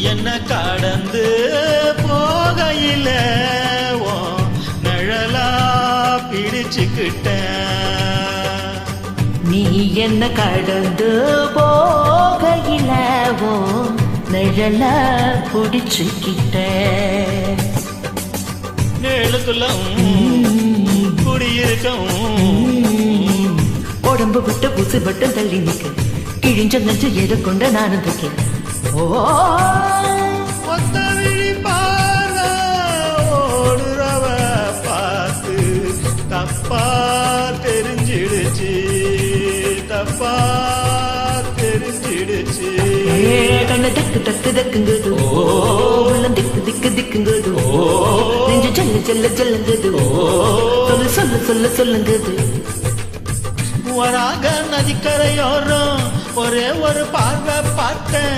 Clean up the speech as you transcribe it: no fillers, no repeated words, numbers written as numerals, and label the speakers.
Speaker 1: என்ன கடந்து போகையில ஓ நிழலா பிடிச்சுக்கிட்ட
Speaker 2: நீ என்ன கடந்து போகையில ஓ நிழல பிடிச்சுக்கிட்ட
Speaker 1: நிழலுக்குள்ள குடியிருக்கும்
Speaker 2: உடம்பு விட்டு புசு மட்டும் தள்ளி நிக்க கிழிஞ்ச நெஞ்சு எதை கொண்ட நானும் தூக்கி
Speaker 1: ஒத்த விழி பார்வை ஓடுறவ பார்த்து தப்பா தெரிஞ்சிடுச்சு தப்பா தெரிஞ்சிடுச்சு
Speaker 2: கண்ண தக்கு தக்கு தக்குங்குது உள்ளம் திக்கு திக்கு திக்குங்குது நெஞ்சு செல்ல செல்ல செல்லுங்குது சொல்லு சொல்ல சொல்ல சொல்லுங்குது
Speaker 1: வராக நதிக்கரையோரம் ஒரே ஒரு பார்வை பார்த்தேன்